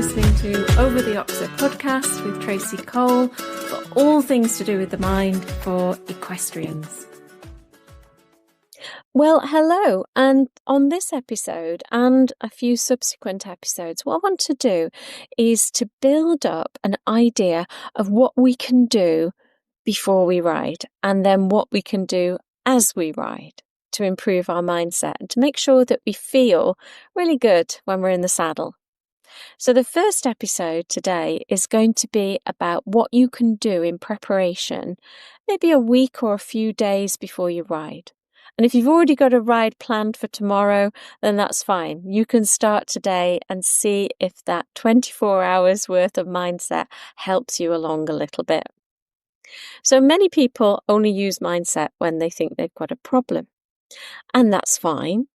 listening to Over the Oxer podcast with Tracey Cole for all things to do with the mind for equestrians. Well, hello, and on this episode and a few subsequent episodes, what I want to do is to build up an idea of what we can do before we ride and then what we can do as we ride to improve our mindset and to make sure that we feel really good when we're in the saddle. So the first episode today is going to be about what you can do in preparation, maybe a week or a few days before you ride. And if you've already got a ride planned for tomorrow, then that's fine. You can start today and see if that 24 hours worth of mindset helps you along a little bit. So many people only use mindset when they think they've got a problem. And that's fine.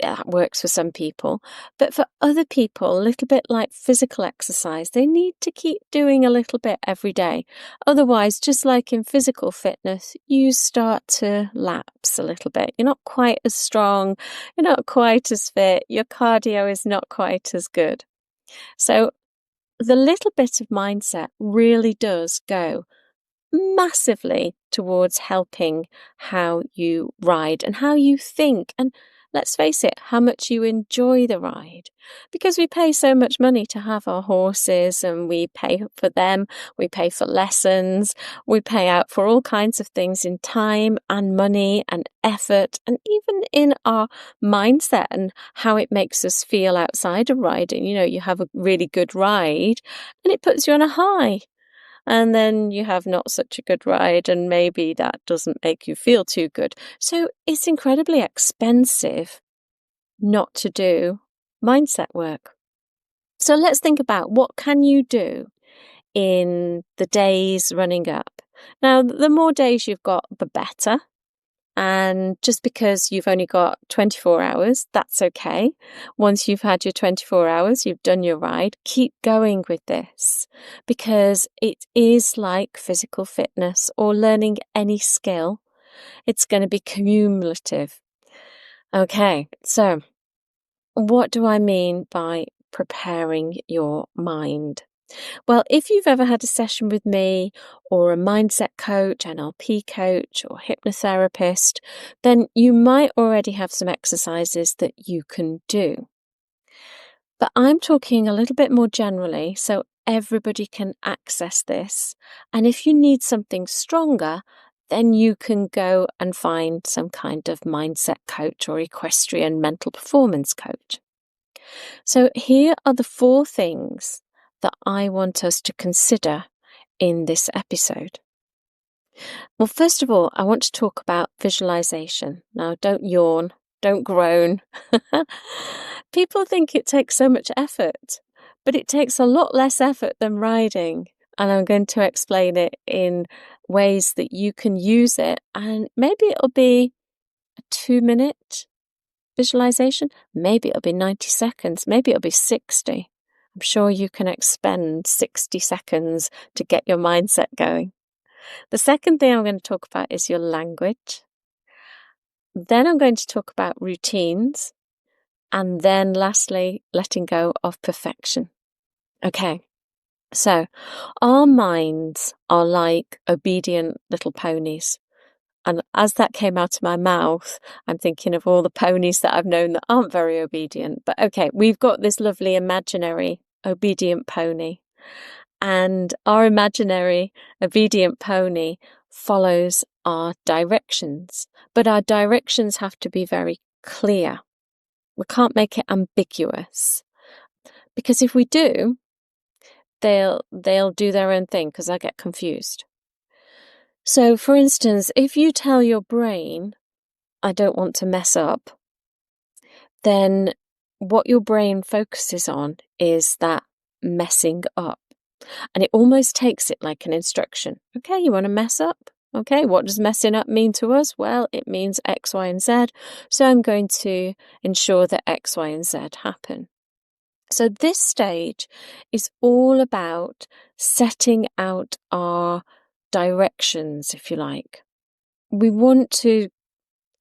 That works for some people. But for other people, a little bit like physical exercise, they need to keep doing a little bit every day. Otherwise, just like in physical fitness, you start to lapse a little bit. You're not quite as strong. You're not quite as fit. Your cardio is not quite as good. So the little bit of mindset really does go massively towards helping how you ride and how you think, and let's face it, how much you enjoy the ride. Because we pay so much money to have our horses and we pay for them, we pay for lessons, we pay out for all kinds of things in time and money and effort, and even in our mindset and how it makes us feel outside of riding. You know, you have a really good ride and it puts you on a high. And then you have not such a good ride and maybe that doesn't make you feel too good. So it's incredibly expensive not to do mindset work. So let's think about what can you do in the days running up. Now, the more days you've got, the better. And just because you've only got 24 hours, that's okay. Once you've had your 24 hours, you've done your ride, keep going with this because it is like physical fitness or learning any skill. It's going to be cumulative. Okay, so what do I mean by preparing your mind? Well, if you've ever had a session with me or a mindset coach, NLP coach or hypnotherapist, then you might already have some exercises that you can do. But I'm talking a little bit more generally so everybody can access this. And if you need something stronger, then you can go and find some kind of mindset coach or equestrian mental performance coach. So here are the 4 things that I want us to consider in this episode. Well, first of all, I want to talk about visualization. Now, don't yawn, don't groan. People think it takes so much effort, but it takes a lot less effort than riding. And I'm going to explain it in ways that you can use it. And maybe it'll be a 2-minute visualization. Maybe it'll be 90 seconds. Maybe it'll be 60. I'm sure you can expend 60 seconds to get your mindset going. The second thing I'm going to talk about is your language. Then I'm going to talk about routines. And then lastly, letting go of perfection. Okay, so our minds are like obedient little ponies. And as that came out of my mouth, I'm thinking of all the ponies that I've known that aren't very obedient. But okay, we've got this lovely imaginary obedient pony. And our imaginary obedient pony follows our directions. But our directions have to be very clear. We can't make it ambiguous. Because if we do, they'll do their own thing because I get confused. So, for instance, if you tell your brain, I don't want to mess up, then what your brain focuses on is that messing up. And it almost takes it like an instruction. Okay, you want to mess up? Okay, what does messing up mean to us? Well, it means X, Y, and Z. So I'm going to ensure that X, Y, and Z happen. So this stage is all about setting out our directions, if you like. We want to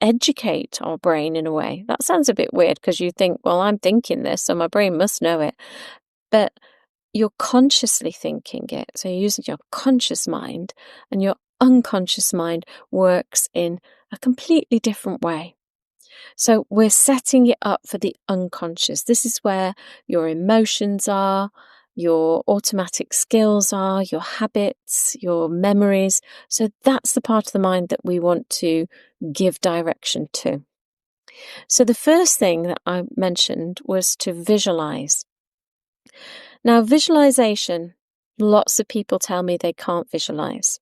educate our brain in a way. That sounds a bit weird because you think, well, I'm thinking this, so my brain must know it. But you're consciously thinking it. So you're using your conscious mind, and your unconscious mind works in a completely different way. So we're setting it up for the unconscious. This is where your emotions are, your automatic skills are, your habits, your memories. So that's the part of the mind that we want to give direction to. So the first thing that I mentioned was to visualize. Now, visualization, lots of people tell me they can't visualize.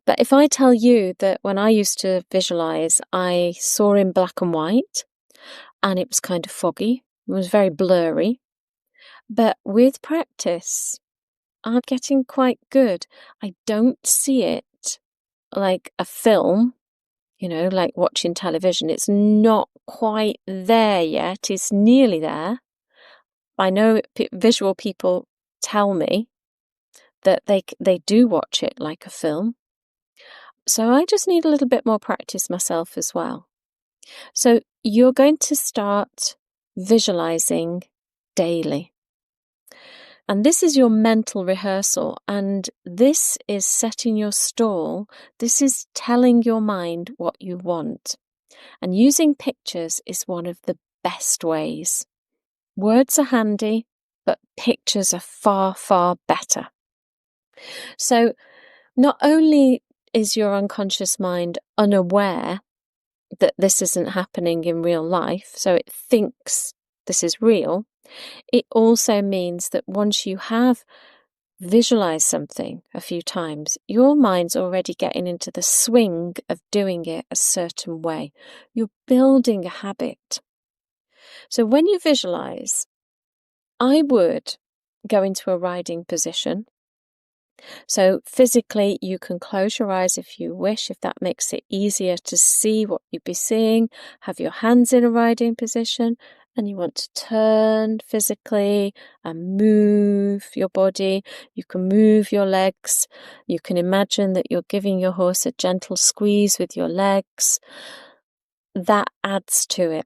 But if I tell you that when I used to visualize, I saw in black and white, and it was kind of foggy, it was very blurry. But with practice, I'm getting quite good. I don't see it like a film, like watching television. It's not quite there yet. It's nearly there. I know visual people tell me that they do watch it like a film. So I just need a little bit more practice myself as well. So you're going to start visualizing daily. And this is your mental rehearsal, and this is setting your stall. This is telling your mind what you want. And using pictures is one of the best ways. Words are handy, but pictures are far, far better. So not only is your unconscious mind unaware that this isn't happening in real life, so it thinks this is real, it also means that once you have visualized something a few times, your mind's already getting into the swing of doing it a certain way. You're building a habit. So when you visualize, I would go into a riding position. So physically, you can close your eyes if you wish, if that makes it easier to see what you'd be seeing. Have your hands in a riding position, and you want to turn physically and move your body. You can move your legs. You can imagine that you're giving your horse a gentle squeeze with your legs. That adds to it.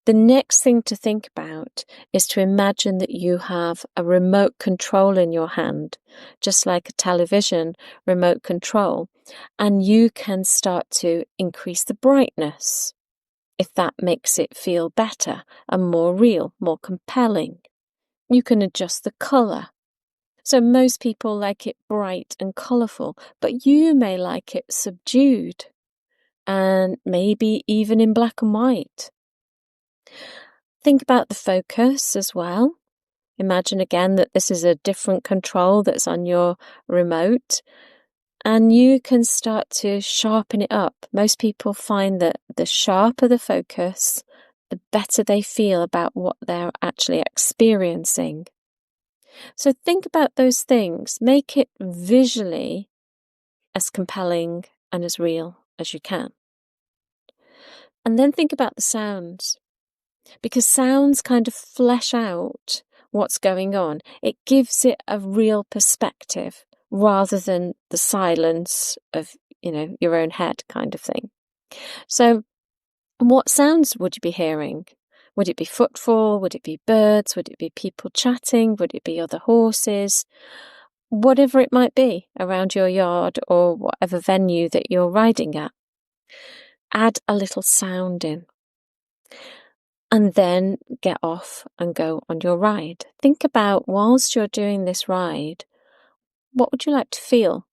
The next thing to think about is to imagine that you have a remote control in your hand, just like a television remote control, and you can start to increase the brightness if that makes it feel better and more real, more compelling. You can adjust the colour. So most people like it bright and colourful, but you may like it subdued and maybe even in black and white. Think about the focus as well. Imagine again that this is a different control that's on your remote, and you can start to sharpen it up. Most people find that the sharper the focus, the better they feel about what they're actually experiencing. So think about those things. Make it visually as compelling and as real as you can. And then think about the sounds. Because sounds kind of flesh out what's going on. It gives it a real perspective rather than the silence of, your own head kind of thing. So what sounds would you be hearing? Would it be footfall? Would it be birds? Would it be people chatting? Would it be other horses? Whatever it might be around your yard or whatever venue that you're riding at. Add a little sound in. And then get off and go on your ride. Think about, whilst you're doing this ride, what would you like to feel?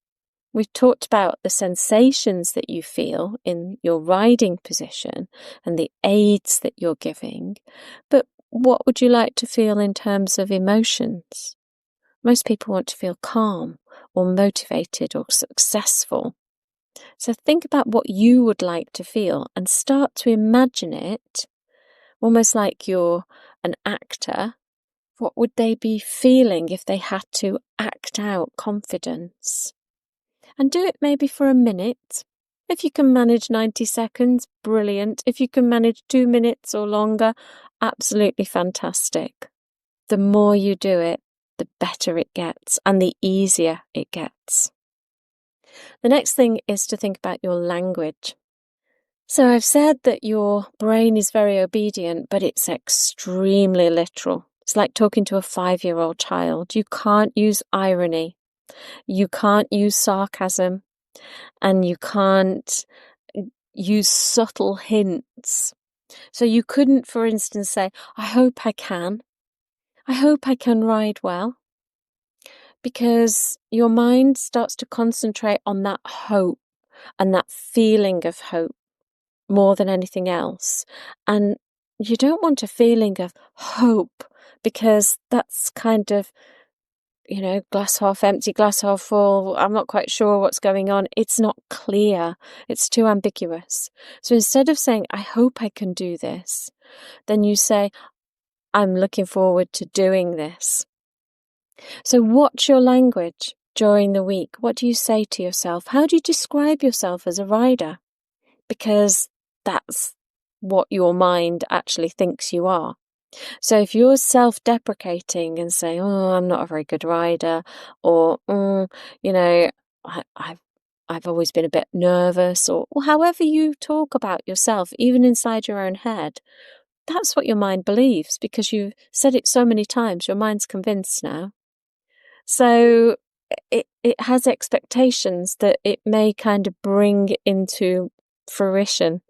We've talked about the sensations that you feel in your riding position and the aids that you're giving, but what would you like to feel in terms of emotions? Most people want to feel calm or motivated or successful. So think about what you would like to feel and start to imagine it. Almost like you're an actor. What would they be feeling if they had to act out confidence? And do it maybe for a minute. If you can manage 90 seconds, brilliant. If you can manage 2 minutes or longer, absolutely fantastic. The more you do it, the better it gets and the easier it gets. The next thing is to think about your language. So I've said that your brain is very obedient, but it's extremely literal. It's like talking to a 5-year-old child. You can't use irony, you can't use sarcasm, and you can't use subtle hints. So you couldn't, for instance, say, I hope I can ride well, because your mind starts to concentrate on that hope and that feeling of hope more than anything else. And you don't want a feeling of hope, because that's kind of, glass half empty, glass half full. I'm not quite sure what's going on. It's not clear. It's too ambiguous. So instead of saying, I hope I can do this, then you say, I'm looking forward to doing this. So watch your language during the week. What do you say to yourself? How do you describe yourself as a rider? Because that's what your mind actually thinks you are. So if you're self-deprecating and saying, oh, I'm not a very good rider, or, I've always been a bit nervous, or however you talk about yourself, even inside your own head, that's what your mind believes, because you've said it so many times, your mind's convinced now. So it has expectations that it may kind of bring into fruition.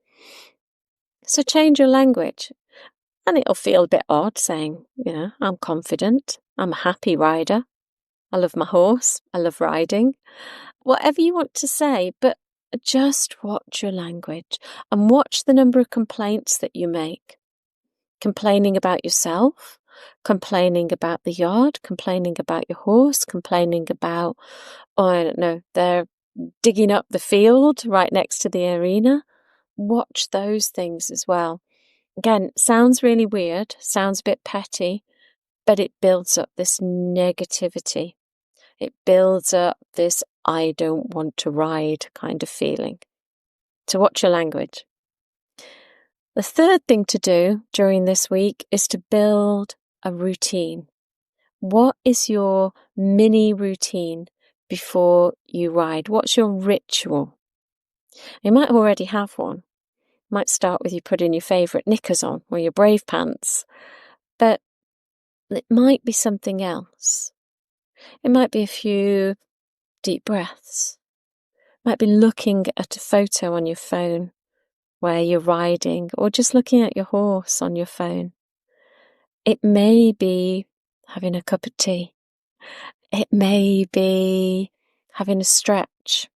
So change your language. And it'll feel a bit odd saying, I'm confident, I'm a happy rider, I love my horse, I love riding. Whatever you want to say, but just watch your language and watch the number of complaints that you make. Complaining about yourself, complaining about the yard, complaining about your horse, complaining about, they're digging up the field right next to the arena. Watch those things as well. Again, sounds really weird, sounds a bit petty, but it builds up this negativity. It builds up this I don't want to ride kind of feeling. So watch your language. The third thing to do during this week is to build a routine. What is your mini routine before you ride? What's your ritual? You might already have one. Might start with you putting your favourite knickers on or your brave pants, but it might be something else. It might be a few deep breaths. It might be looking at a photo on your phone where you're riding, or just looking at your horse on your phone. It may be having a cup of tea. It may be having a stretch,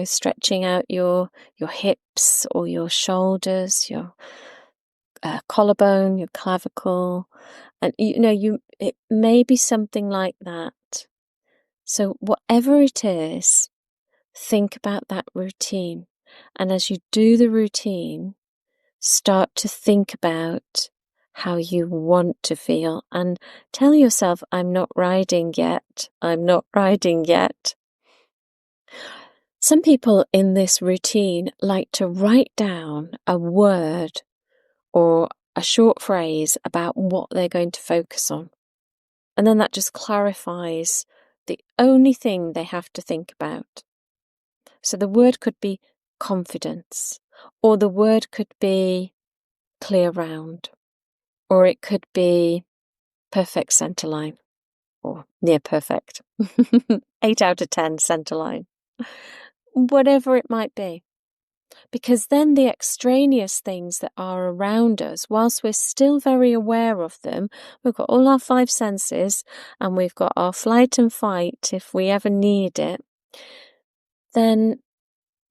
stretching out your hips or your shoulders, your collarbone, your clavicle, and it may be something like that. So whatever it is, think about that routine, and as you do the routine, start to think about how you want to feel, and tell yourself, I'm not riding yet. I'm not riding yet. Some people in this routine like to write down a word or a short phrase about what they're going to focus on. And then that just clarifies the only thing they have to think about. So the word could be confidence, or the word could be clear round, or it could be perfect centre line, or near perfect, 8 out of 10 centre line, whatever it might be. Because then the extraneous things that are around us, whilst we're still very aware of them, we've got all our 5 senses and we've got our flight and fight if we ever need it, then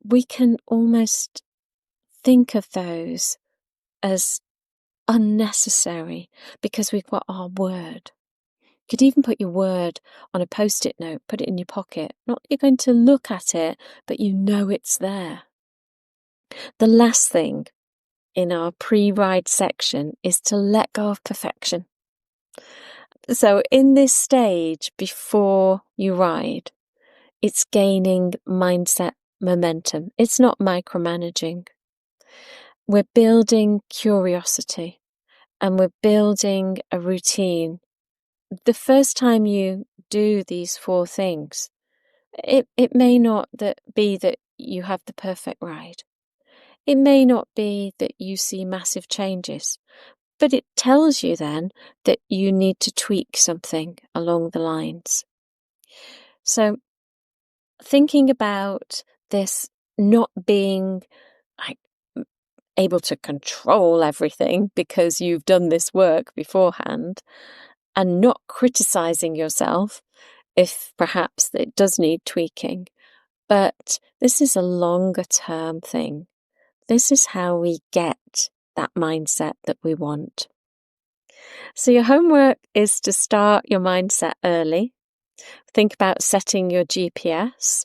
we can almost think of those as unnecessary because we've got our word. You could even put your word on a post-it note, put it in your pocket. Not that you're going to look at it, but you know it's there. The last thing in our pre-ride section is to let go of perfection. So in this stage before you ride, it's gaining mindset momentum. It's not micromanaging. We're building curiosity and we're building a routine. The first time you do these 4 things, it may not be that you have the perfect ride. It may not be that you see massive changes, But it tells you then that you need to tweak something along the lines. So thinking about this not being like able to control everything because you've done this work beforehand, and not criticizing yourself if perhaps it does need tweaking. But this is a longer term thing. This is how we get that mindset that we want. So your homework is to start your mindset early. Think about setting your GPS.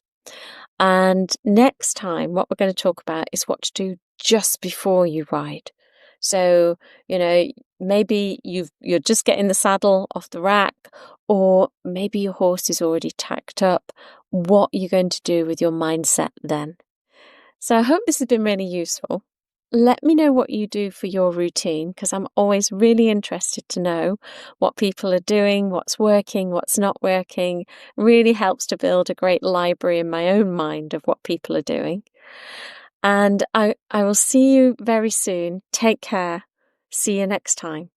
And next time, what we're going to talk about is what to do just before you ride. So, maybe you're just getting the saddle off the rack, or maybe your horse is already tacked up. What are you going to do with your mindset then? So I hope this has been really useful. Let me know what you do for your routine, because I'm always really interested to know what people are doing, what's working, what's not working. Really helps to build a great library in my own mind of what people are doing. And I will see you very soon. Take care. See you next time.